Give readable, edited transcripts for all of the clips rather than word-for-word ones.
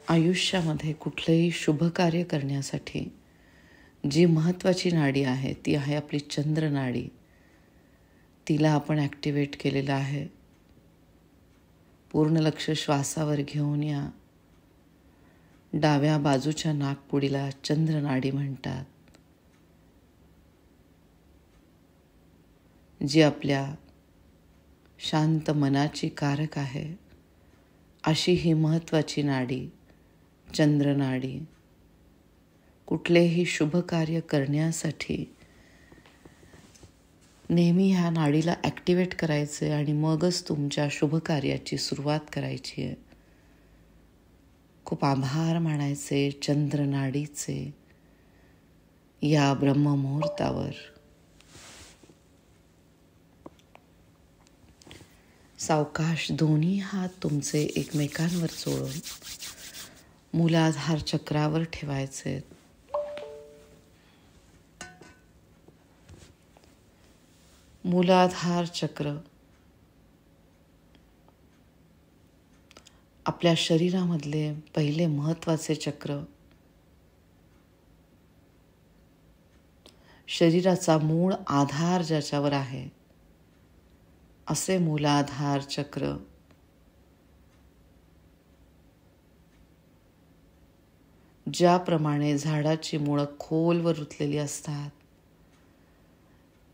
आयुष्यामध्ये कुठलंही शुभ कार्य करण्यासाठी जी महत्त्वाची नाडी आहे ती आहे आपली चंद्र नाडी. तिला आपण ॲक्टिवेट केलेलं आहे. पूर्ण लक्ष श्वासावर घेऊन या. डाव्या बाजूच्या नाकपुडीला चंद्र नाडी म्हणतात, जी आपल्या शांत मनाची कारक आहे. अशी ही महत्त्वाची नाडी चंद्र नाडी. कुठलेही शुभ कार्य करण्यासाठी नेहमी ह्या नाडीला ॲक्टिवेट करायचं आहे आणि मगच तुमच्या शुभ कार्याची सुरुवात करायची आहे. खूप आभार मानायचे चंद्र नाडीचे या ब्रह्ममुहूर्तावर. सावकाश दोन्ही हात तुमचे एकमेकांवर जोडून मूलाधार चक्रावर ठेवायचे. मूलाधार चक्र आपल्या शरीरामधले पहिले महत्त्वाचे चक्र. शरीराचा मूळ आधार ज्याच्यावर आहे असे मूलाधार चक्र. ज्याप्रमाणे झाडाची मुळं खोलवर रुतलेली असतात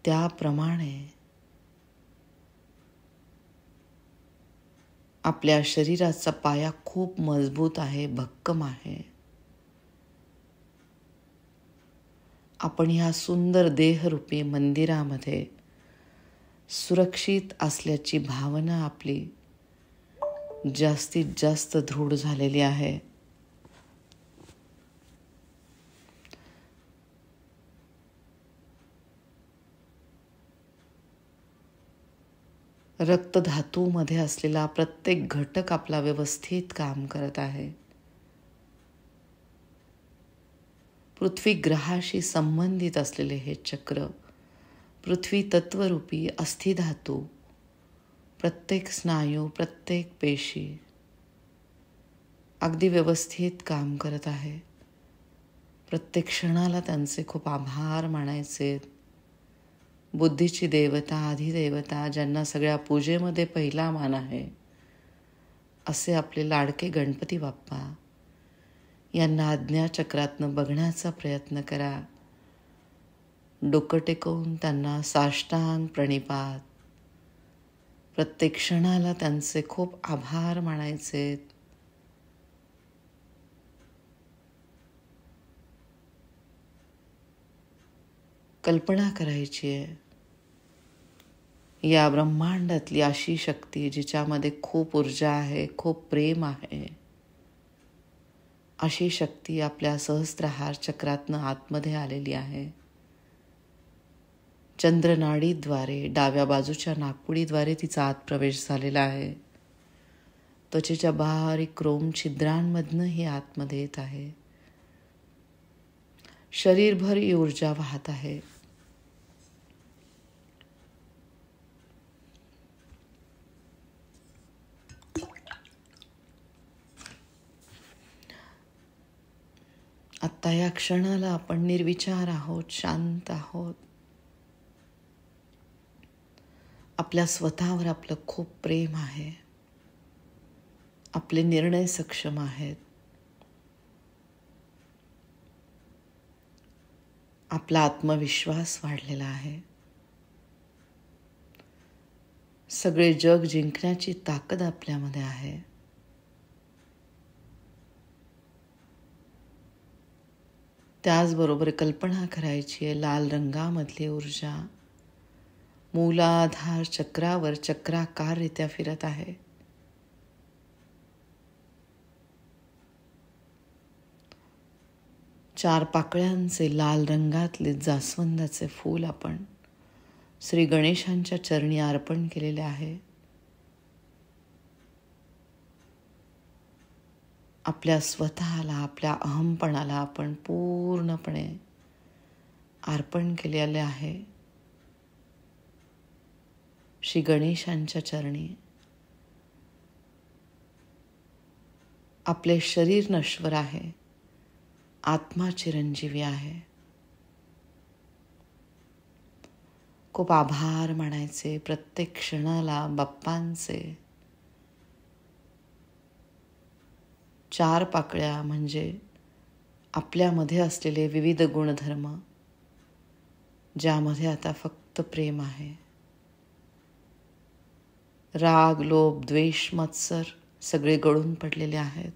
त्याप्रमाणे आपल्या शरीराचा पाया खूप मजबूत आहे, भक्कम आहे. आपण ह्या सुंदर देहरूपी मंदिरामध्ये सुरक्षित असल्याची भावना आपली जास्तीत जास्त दृढ झालेली आहे. रक्तधातूमध्ये असलेला प्रत्येक घटक आपला व्यवस्थित काम करत आहे. पृथ्वी ग्रहाशी संबंधित असलेले हे चक्र, पृथ्वी तत्वरूपी अस्थिधातू, प्रत्येक स्नायू, प्रत्येक पेशी अगदी व्यवस्थित काम करत आहे. प्रत्येक क्षणाला त्यांचे खूप आभार मानायचे. बुद्धीची देवता, अधिदेवता, ज्यांना सगळ्या पूजेमध्ये पहिला मान आहे असे आपले लाडके गणपती बाप्पा, यांना आज्ञाचक्रातनं बघण्याचा प्रयत्न करा. डोकं टेकवून त्यांना साष्टांग प्रणिपात. प्रत्येक क्षणाला त्यांचे खूप आभार मानायचे. कल्पना करायची आहे या ब्रह्मांडातली अशी शक्ती जिच्यामध्ये खूप ऊर्जा आहे, खूप प्रेम आहे. अशी शक्ती आपल्या सहस्त्रहार चक्रातनं आतमध्ये आलेली आहे. चंद्रनाडीद्वारे डाव्या बाजूच्या नाकपुडीद्वारे तिचा आत प्रवेश झालेला आहे. त्वचेच्या बारीक क्रोम छिद्रांमधनं ही आतमध्ये येत आहे. शरीरभर ही ऊर्जा वाहत आहे. आत्ता या क्षणाला आपण निर्विचार आहोत, शांत आहोत. आपल्या स्वतःवर आपलं खूप प्रेम आहे. आपले निर्णय सक्षम आहेत. आपला आत्मविश्वास वाढलेला आहे. सगळे जग जिंकण्याची ताकद आपल्यामध्ये आहे. त्याचबरोबर कल्पना करायची आहे लाल रंगामधली ऊर्जा मूलाधार चक्रावर चक्राकाररित्या फिरत आहे. चार पाकळ्यांचे लाल रंगातले जास्वंदाचे फूल आपण श्री गणेशांच्या चरणी अर्पण केलेले आहे. आपल्या स्वतःला, आपल्या अहमपणाला आपण पूर्णपणे अर्पण केलेले आहे श्री गणेशांच्या चरणी. आपले शरीर नश्वर आहे, आत्मा चिरंजीवी आहे. खूप आभार मानायचे प्रत्येक क्षणाला बाप्पांचे. 4 पाकळ्या म्हणजे आपल्यामध्ये असलेले विविध गुणधर्म, ज्यामध्ये आता फक्त प्रेम आहे. राग, लोभ, द्वेष, मत्सर सगळे गळून पडलेले आहेत.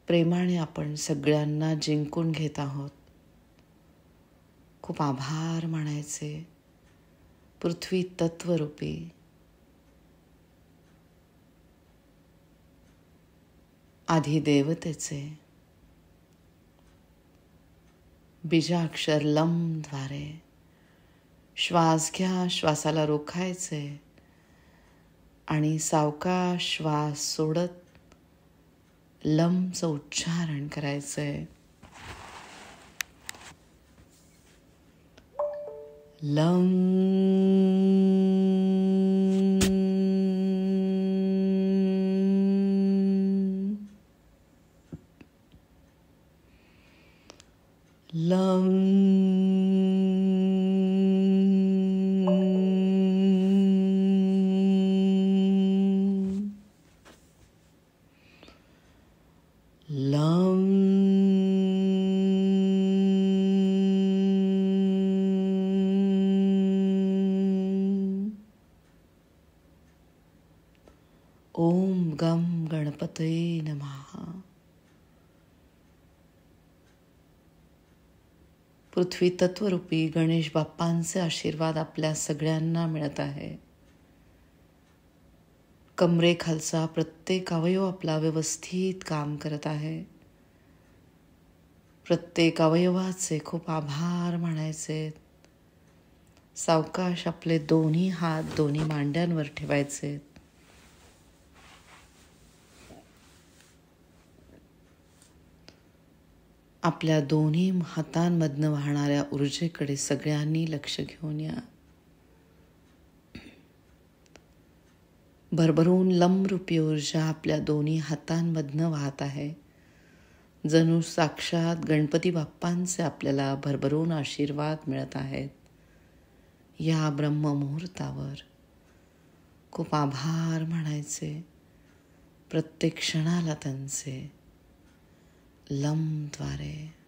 प्रेमाने आपण सगळ्यांना जिंकून घेत आहोत. खूप आभार मानायचे पृथ्वी तत्वरूपी आधिदेवतेचे. बीजाक्षर लमद्वारे श्वास घ्या, श्वासाला रोखायचे आणि सावकाश श्वास सोडत लमचं उच्चारण करायचंय. लम. लम. लम. ओम गम गणपतये नमः. पृथ्वी तत्वरूपी गणेश बाप्पांचे आशीर्वाद आपल्या सगळ्यांना मिळत आहे. कमरेखालचा प्रत्येक अवयव आपला व्यवस्थित काम करत आहे. प्रत्येक अवयवाचे खूप आभार मानायचे. सावकाश आपले दोन्ही हात दोन्ही मांड्यांवर ठेवायचे. आपल्या दोन्ही हातांमधनं वाहणाऱ्या ऊर्जेकडे सगळ्यांनी लक्ष घेऊन या. भरभरून लमरूपी ऊर्जा आपल्या दोन्ही हातांमधनं वाहत आहे. जणू साक्षात गणपती बाप्पांचे आपल्याला भरभरून आशीर्वाद मिळत आहेत. या ब्रह्ममुहूर्तावर खूप आभार मानायचे प्रत्येक क्षणाला त्यांचे. लमद्वारे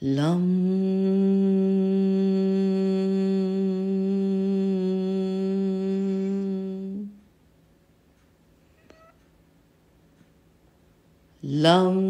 लम. लम.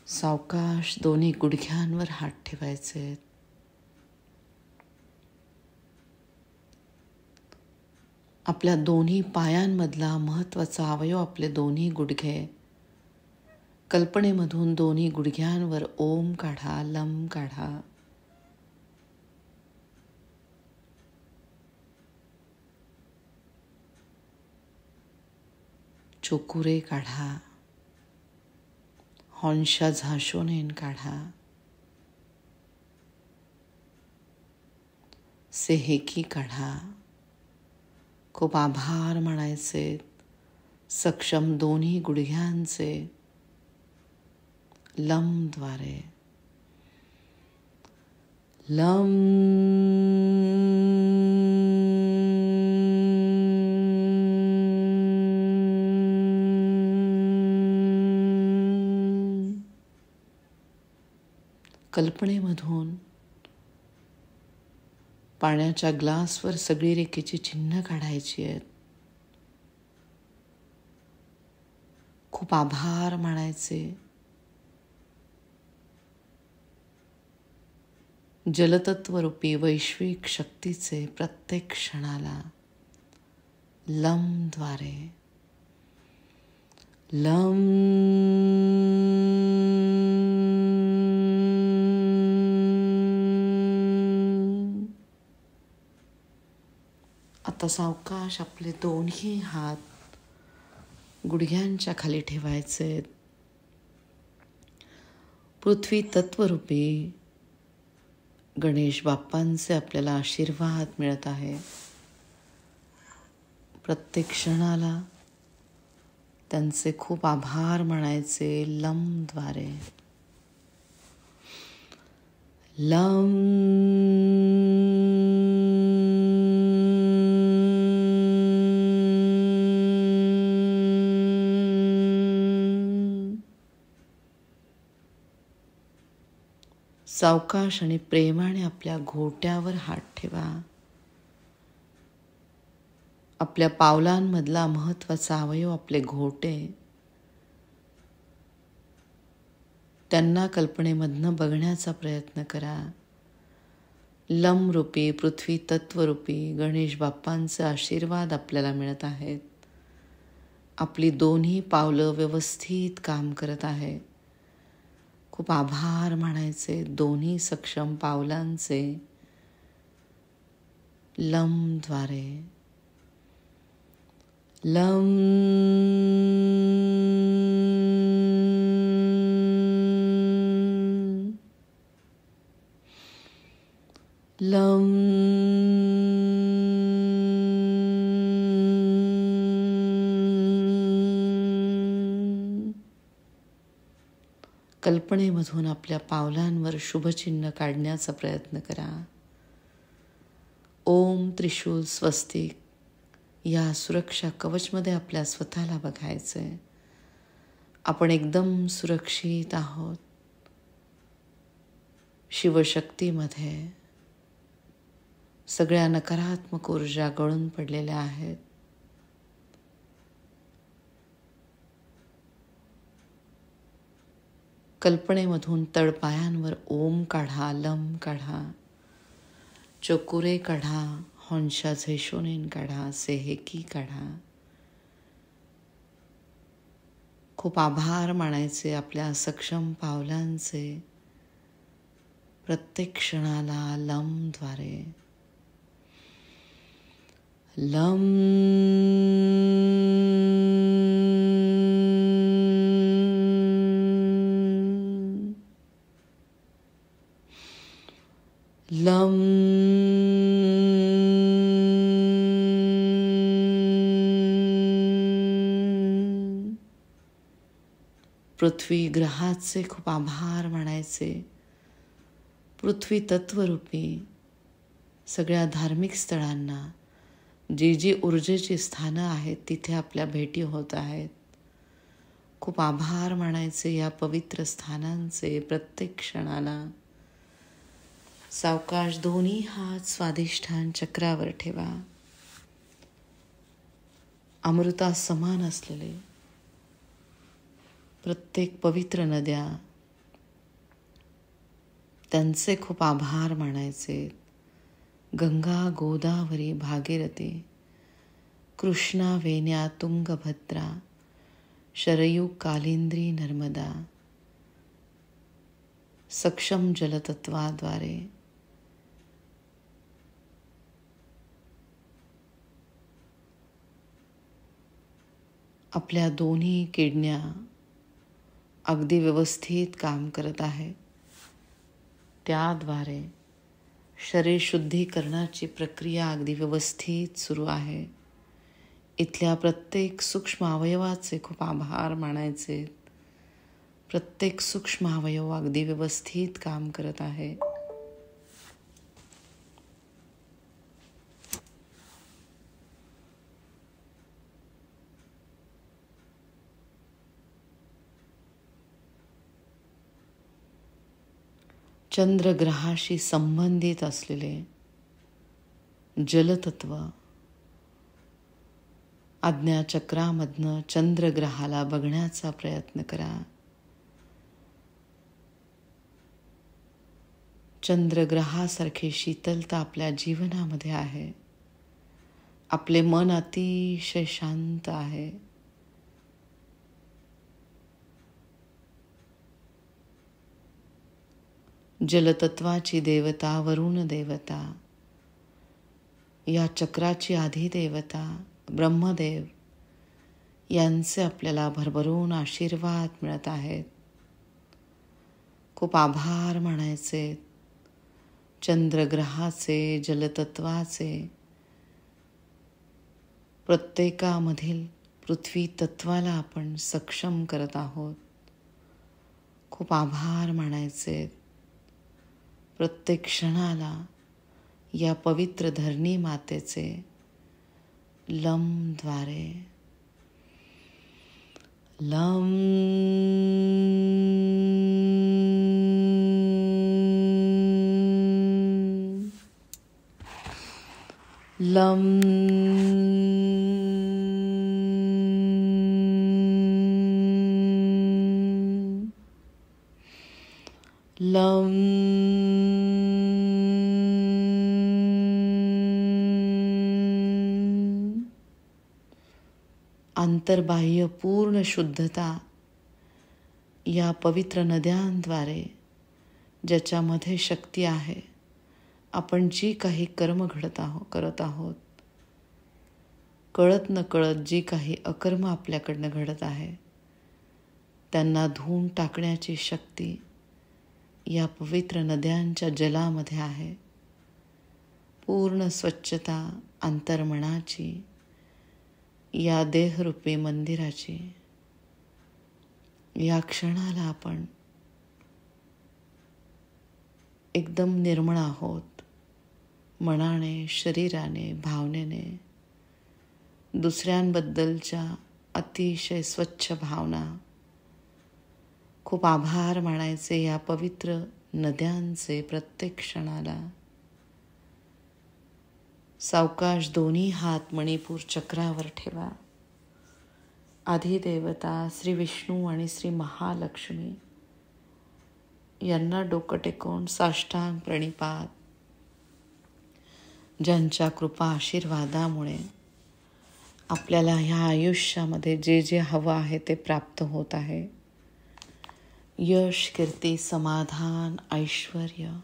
सावकाश दोन्ही गुडघ्यांवर हात ठेवायचे. आपल्या दोन्ही पायांमधला महत्वाचा अवयव आपले दोन्ही गुडघे. कल्पनेमधून दोन्ही गुडघ्यांवर ओम काढा, लम काढा. चोकुरे काढा. हॉन्शा झाशोनेन काढा. सेहेकी काढा. खूप आभार मानायचे सक्षम दोन्ही गुडघ्यांचे. लमद्वारे लम. कल्पनेमधून पाण्याच्या ग्लासवर सगळी रेखेची चिन्ह काढायची आहेत. खूप आभार मानायचे जलतत्वरूपी वैश्विक शक्तीचे प्रत्येक क्षणाला. लमद्वारे लम. आता सावकाश आपले दोन्ही हात गुडघ्यांच्या खाली ठेवायचे. पृथ्वी तत्वरूपी गणेश बाप्पांचे आपल्याला आशीर्वाद मिळत आहे. प्रत्येक क्षणाला त्यांचे खूप आभार मानायचे लमद्वारे. लम. सावकाश आणि प्रेमाने आपल्या घोट्यावर हात ठेवा. आपल्या पावलांमधला महत्वाचा अवयव आपले घोटे, त्यांना कल्पनेमधनं बघण्याचा प्रयत्न करा. लमरूपी पृथ्वी तत्वरूपी गणेश बाप्पांचे आशीर्वाद आपल्याला मिळत आहेत. आपली दोन्ही पावलं व्यवस्थित काम करत आहे. खूप आभार मानायचे दोन्ही सक्षम पावलांचे लमद्वारे. लम. लम. कल्पनेमधून आपल्या पावलांवर शुभचिन्ह काढण्याचा प्रयत्न करा. ओम त्रिशूल स्वस्तिक या सुरक्षा कवचमध्ये आपल्या स्वतःला बघायचंय. आपण एकदम सुरक्षित आहोत. शिवशक्तीमध्ये सगळ्या नकारात्मक ऊर्जा गळून पडलेल्या आहेत. कल्पनेमधून तळपायांवर ओम काढा, लम काढा, चोकुरे काढा, हॉन्शा झैशोनेन काढा, सेहेकी काढा. खूप आभार मानायचे आपल्या सक्षम पावलांचे प्रत्येक क्षणाला लमद्वारे. लम. लम. पृथ्वी ग्रहाचे खूप आभार मानायचे. पृथ्वी तत्वरूपी सगळ्या धार्मिक स्थळांना जी जी ऊर्जेची स्थानं आहेत तिथे आपल्या भेटी होत आहेत. खूप आभार मानायचे या पवित्र स्थानांचे प्रत्येक क्षणाला. सावकाश दोन्ही हात स्वाधिष्ठान चक्रावर ठेवा. अमृता समान असलेले प्रत्येक पवित्र नद्या, त्यांचे खूप आभार मानायचे. गंगा, गोदावरी, भागीरथी, कृष्णा, वेण्या, तुंगभद्रा, शरयू, कालिंदी, नर्मदा सक्षम जलतत्वाद्वारे आपल्या दोन्ही किडन्या अगदी व्यवस्थित काम करत आहे. त्याद्वारे शरीर शुद्धीकरणाची प्रक्रिया अगदी व्यवस्थित सुरू आहे. इथल्या प्रत्येक सूक्ष्म अवयवाचे खूप आभार मानायचे. प्रत्येक सूक्ष्म अवयव अगदी व्यवस्थित काम करत आहे. चंद्रग्रहाशी संबंधित असलेले जलतत्व आज्ञाचक्रामधनं चंद्रग्रहाला बघण्याचा प्रयत्न करा. चंद्रग्रहासारखी शीतलता आपल्या जीवनामध्ये आहे. आपले मन अतिशय शांत आहे. जलतत्वाची देवता वरुण देवता या चक्राची अधिदेवता ब्रह्मदेव यांचे आपल्याला भरभरून आशीर्वाद मिळत आहेत. खूप आभार मानायचे. चंद्रग्रहाचे, जलतत्वाचे, प्रत्येकामधील पृथ्वी तत्वाला आपण सक्षम करत आहोत. खूप आभार मानायचे. प्रत्येक क्षणाला या पवित्र धरणी मातेचे लमद्वारे लम लम लम अंतर्बाह्य पूर्ण शुद्धता या पवित्र नद्यांद्वारे ज्याच्यामध्ये शक्ती आहे. आपण जी काही कर्म करत आहोत, कळत न कळत जी काही अकर्म आपल्याकडनं घडत आहे, त्यांना धुवून टाकण्याची शक्ती या पवित्र नद्यांच्या जलामध्ये आहे. पूर्ण स्वच्छता अंतर्मनाची, या देहरूपी मंदिराची. या क्षणाला आपण एकदम निर्मळ आहोत. मनाने, शरीराने, भावनेने. दुसऱ्यांबद्दलच्या अतिशय स्वच्छ भावना. खूप आभार मानायचे या पवित्र नद्यांचे प्रत्येक क्षणाला. सावकाश दोन्ही हात मणिपूर चक्रावर ठेवा. अधिदेवता श्री विष्णू आणि श्री महालक्ष्मी यांना डोकं टेकवून साष्टांग प्रणिपात. ज्यांच्या कृपा आशीर्वादामुळे आपल्याला ह्या आयुष्यामध्ये जे जे हवं आहे ते प्राप्त होत आहे. यश, कीर्ती, समाधान, ऐश्वर्य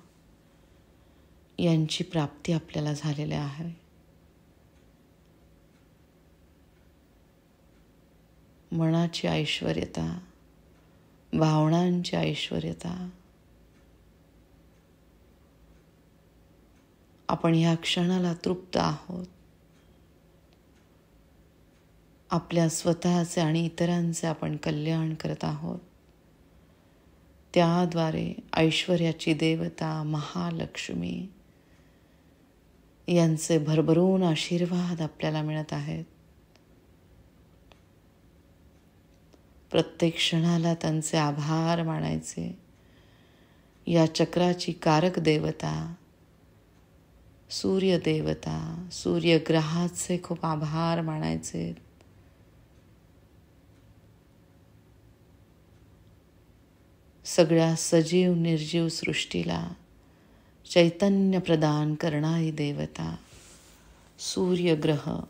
यांची प्राप्ती आपल्याला झालेली आहे. मनाची ऐश्वर्यता, भावनांची ऐश्वर्यता. आपण या क्षणाला तृप्त आहोत. आपल्या स्वतःचे आणि इतरांचे आपण कल्याण करत आहोत. त्याद्वारे ऐश्वर्याची देवता महालक्ष्मी यांचे भरभरून आशीर्वाद आपल्याला मिळत आहेत. प्रत्येक क्षणाला त्यांचे आभार मानायचे. या चक्राची कारक देवता सूर्यदेवता, सूर्यग्रहाचे खूप आभार मानायचे. सगळ्या सजीव निर्जीव सृष्टीला चैतन्य प्रदान करणारी देवता सूर्यग्रह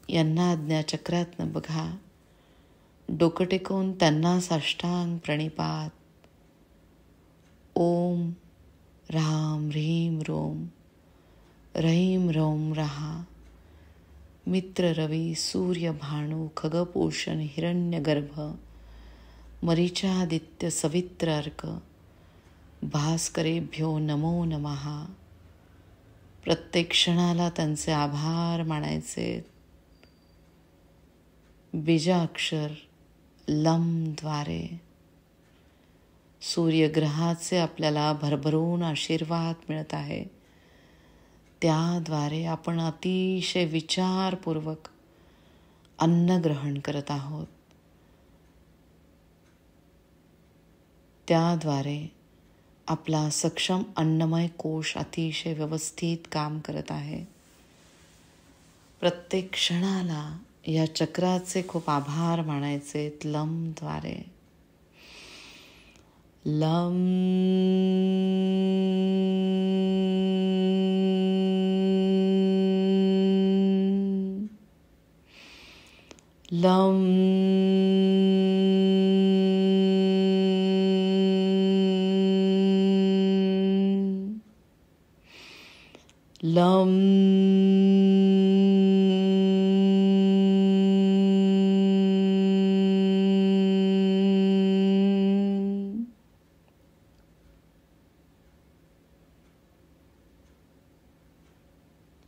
यांना आज्ञाचक्रातनं बघा. डोकं टेकवून त्यांना साष्टांग प्रणिपात. ओम राम ह्रीम रोम रहीम रोम रहा. मित्र रवी, सूर्य भानु, खगपोषण, हिरण्यगर्भ, मरीचादित्य, सवित्र अर्क, भास्करेभ्यो नमो नमः. प्रत्येक क्षणाला त्यांचे आभार मानायचे. बीजाक्षर लमद्वारे सूर्यग्रहाचे आपल्याला भरभरून आशीर्वाद मिळत आहे. त्याद्वारे आपण अतिशय विचारपूर्वक अन्न ग्रहण करत आहोत. त्याद्वारे आपला सक्षम अन्नमय कोश अतिशय व्यवस्थित काम करत आहे. प्रत्येक क्षणाला या चक्राचे खूप आभार मानायचे. लमद्वारे लम लम लं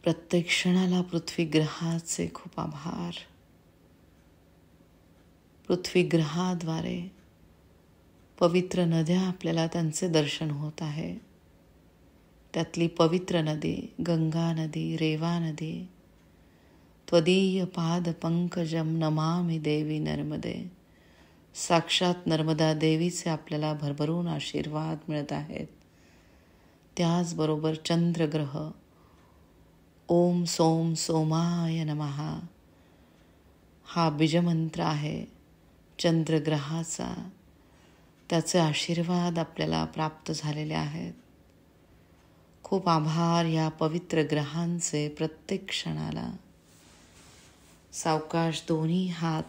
प्रत्येक क्षणाला पृथ्वी ग्रहाचे खूप आभार. पृथ्वी ग्रहाद्वारे पवित्र नद्या आपल्याला त्यांचे दर्शन होत आहे. त्यातली पवित्र नदी गंगा नदी, रेवा नदी. त्वदीय पाद पंकजम नमामि देवी नर्मदे. साक्षात नर्मदा देवीचे आपल्याला भरभरून आशीर्वाद मिळत आहेत. त्याचबरोबर चंद्रग्रह, ओम सोम सोमाय नमः हा बीजमंत्र आहे चंद्रग्रहाचा. त्याचे आशीर्वाद आपल्याला प्राप्त झालेले आहेत. खूप आभार या पवित्र ग्रहांचे. प्रत्येक क्षणाला सावकाश दोन्ही हात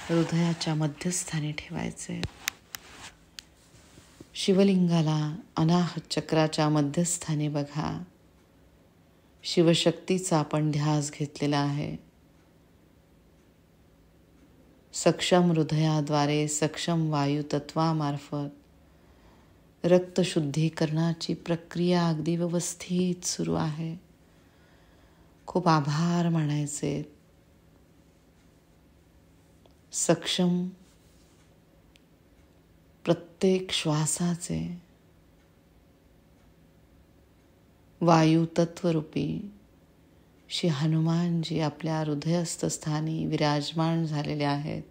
हृदयाच्या मध्यस्थानी ठेवायचे. शिवलिंगाला अनाहत चक्राच्या मध्यस्थानी बघा. शिवशक्तीचा आपण ध्यास घेतलेला आहे. सक्षम हृदयाद्वारे सक्षम वायुतत्वामार्फत रक्तशुद्धीकरणाची प्रक्रिया अगदी व्यवस्थित सुरू आहे. खूप आभार मानायचे. सक्षम प्रत्येक श्वासाचे वायू तत्वरूपी श्री हनुमानजी आपल्या हृदयस्थ स्थानी विराजमान झालेले आहेत.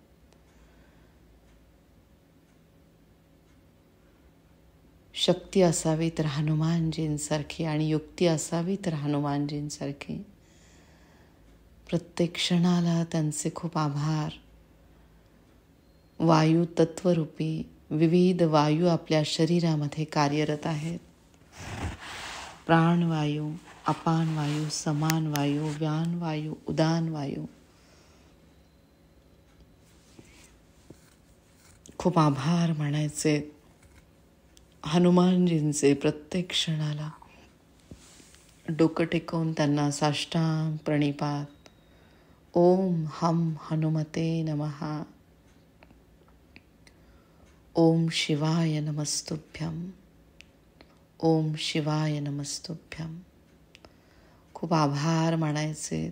शक्ती असावी तर हनुमानजींसारखी आणि युक्ती असावी तर हनुमानजींसारखी. प्रत्येक क्षणाला त्यांचे खूप आभार. वायू तत्वरूपी विविध वायू आपल्या शरीरामध्ये कार्यरत आहेत. प्राणवायू, अपान वायू, समान वायू, व्यान वायू, उदान वायू. खूप आभार मानायचे हनुमानजींचे. प्रत्येक क्षणाला डोकं टेकवून त्यांना साष्टांग प्रणिपात. ओम हम हनुमते नमः. ओम शिवाय नमस्तुभ्यं. ओम शिवाय नमस्तुभ्यं. खूप आभार मानायचे.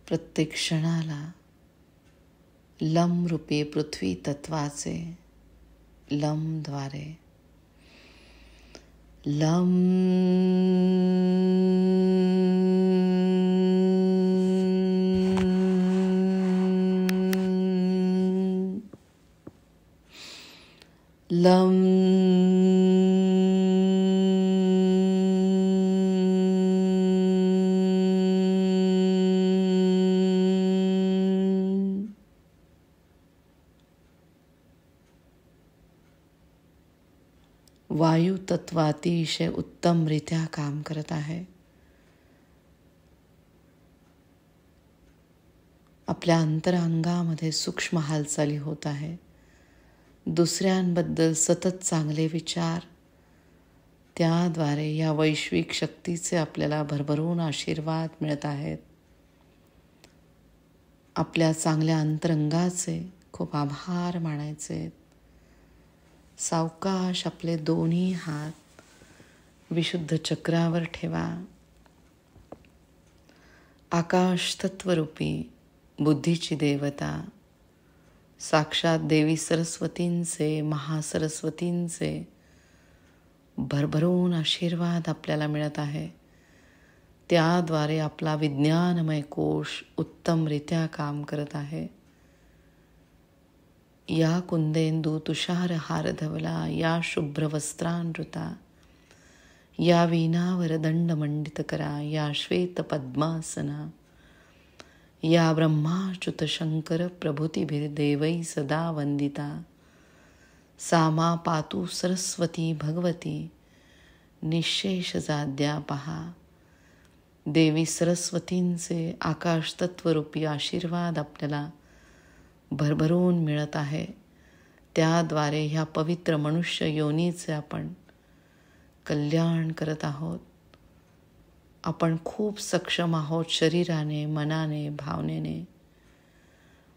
प्रत्येक क्षणाला लम रूपी पृथ्वी तत्वाचे लमद्वारे लम लम वायू तत्व अतिशय उत्तमरित्या काम करत आहे. आपल्या अंतरांगामध्ये सूक्ष्म हालचाली होत आहे. दुसऱ्यांबद्दल सतत चांगले विचार. त्याद्वारे या वैश्विक शक्तीचे आपल्याला भरभरून आशीर्वाद मिळत आहेत. आपल्या चांगल्या अंतरंगाचे खूप आभार मानायचे. सावकाश आपले दोन्ही हात विशुद्ध चक्रावर ठेवा. आकाश तत्वरूपी बुद्धीची देवता साक्षात देवी सरस्वतींचे, महासरस्वतींचे भरभरून आशीर्वाद आपल्याला मिळत आहे. त्याद्वारे आपला विज्ञानमय कोश उत्तमरित्या काम करत आहे. या कुंदेंदू तुषार हार धवला, या शुभ्र वस्त्रानृता, या वीणावर दंड मंडित करा, या श्वेत पद्मासना, या ब्रह्माच्युत शंकर प्रभूतिभिर्देवै सदा वंदिता. सामा पातु सरस्वती भगवती निशेष जाद्या पहा. देवी सरस्वतींचे आकाश तत्वरूपी आशीर्वाद आपल्याला भरभरून मिळत आहे. त्याद्वारे ह्या पवित्र मनुष्य योनीचे आपण कल्याण करत आहोत. आपण खूप सक्षम आहोत शरीराने, मनाने, भावनेने.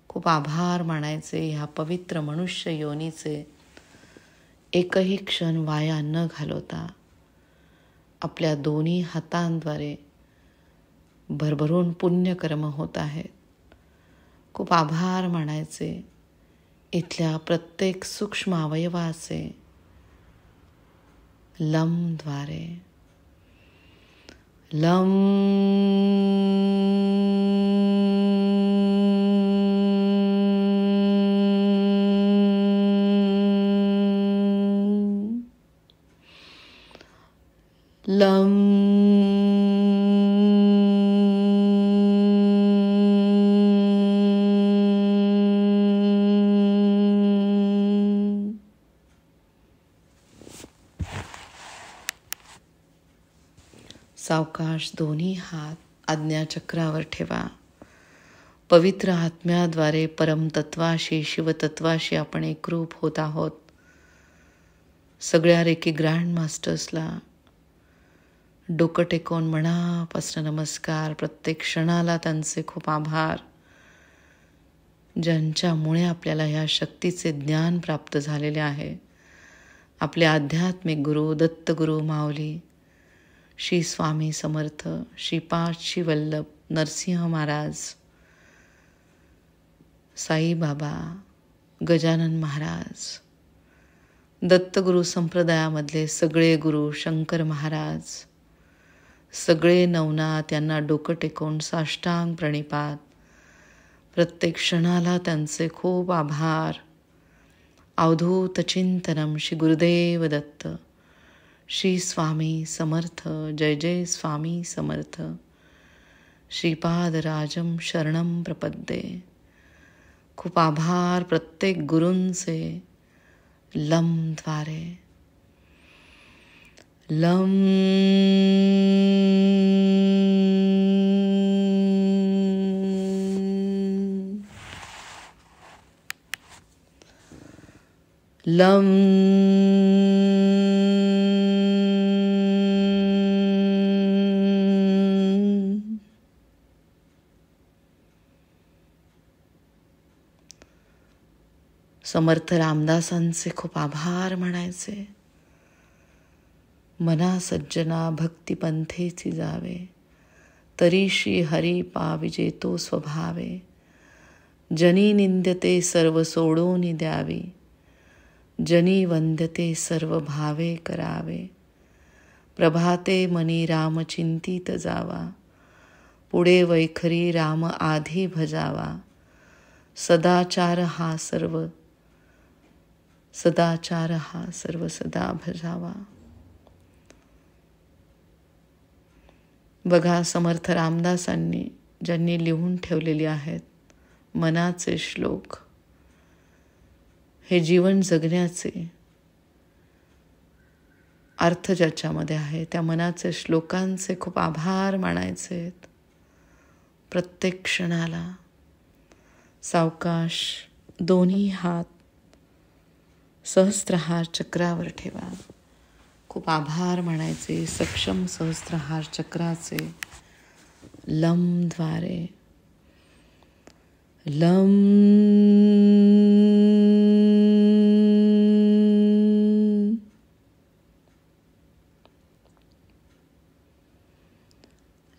खूप आभार मानायचे ह्या पवित्र मनुष्य योनीचे. एकही क्षण वाया न घालवता आपल्या दोन्ही हातांद्वारे भरभरून पुण्यकर्म होत आहेत. खूप आभार मानायचे इथल्या प्रत्येक सूक्ष्म अवयवाचे लमद्वारे. लम लम सावकाश दोन्ही हात आज्ञाचक्रावर ठेवा. पवित्र आत्म्याद्वारे परमतत्वाशी, शिवतत्वाशी आपण एकरूप होत आहोत. सगळ्या रेकी ग्रँड मास्टर्सला डोकं टेकवून मनापासून नमस्कार. प्रत्येक क्षणाला त्यांचे खूप आभार, ज्यांच्यामुळे आपल्याला ह्या शक्तीचे ज्ञान प्राप्त झालेले आहे. आपले आध्यात्मिक गुरु दत्तगुरु माऊली श्री स्वामी समर्थ, श्रीपाद श्री वल्लभ नरसिंह महाराज, साईबाबा, गजानन महाराज, दत्तगुरु संप्रदायामधले सगळे गुरु, शंकर महाराज, सगळे नवनाथ यांना डोकं टेकवून साष्टांग प्रणिपात. प्रत्येक क्षणाला त्यांचे खूप आभार. अवधूत चिंतनम श्री गुरुदेव दत्त. श्री स्वामी समर्थ. जय जय स्वामी समर्थ. श्रीपादराजम शरणम प्रपद्ये. खूप आभार प्रत्येक गुरूंचे लमद्वारे. लम लम समर्थ रामदासांचे खूप आभार म्हणायचे. मना सज्जना भक्ती पंथेची जावे, तरी श्री हरी पाविजे तो स्वभावे. जनी निंद्यते सर्व सोडून द्यावी, जनी वंद्यते सर्व भावे करावे. प्रभाते मनी राम चिंतित जावा, पुढे वैखरी राम आधी भजावा. सदाचार हा सर्व सदा भजावा. बघा समर्थ रामदासांनी ज्यांनी लिहून ठेवलेले आहेत मनाचे श्लोक, हे जीवन जगण्याचे अर्थ ज्याच्यामध्ये आहे त्या मनाचे श्लोकांचे खूप आभार मानायचे. प्रत्येक क्षणाला सावकाश दोन्ही हात सहस्त्रहार चक्रावर ठेवा. खूप आभार मानायचे सक्षम सहस्त्रहार चक्राचे लमद्वारे. लम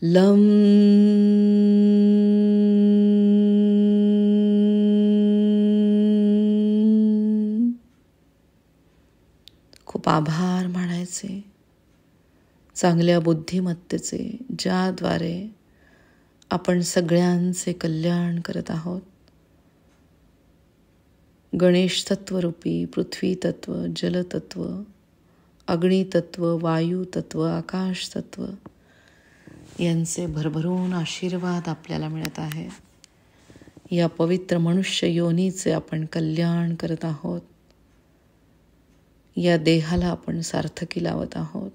लम खूप आभार मानायचे चांगल्या बुद्धिमत्तेचे, ज्याद्वारे आपण सगळ्यांचे कल्याण करत आहोत. गणेश तत्वरूपी पृथ्वी तत्व, जलतत्व, अग्नितत्व, वायू तत्व, आकाश तत्व यांचे भरभरून आशीर्वाद आपल्याला मिळत आहे. या पवित्र मनुष्य योनीचे आपण कल्याण करत आहोत. या देहाला आपण सार्थकी लावत आहोत.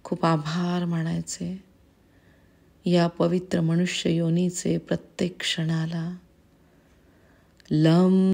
खूप आभार मानायचे या पवित्र मनुष्य योनीचे प्रत्येक क्षणाला. लम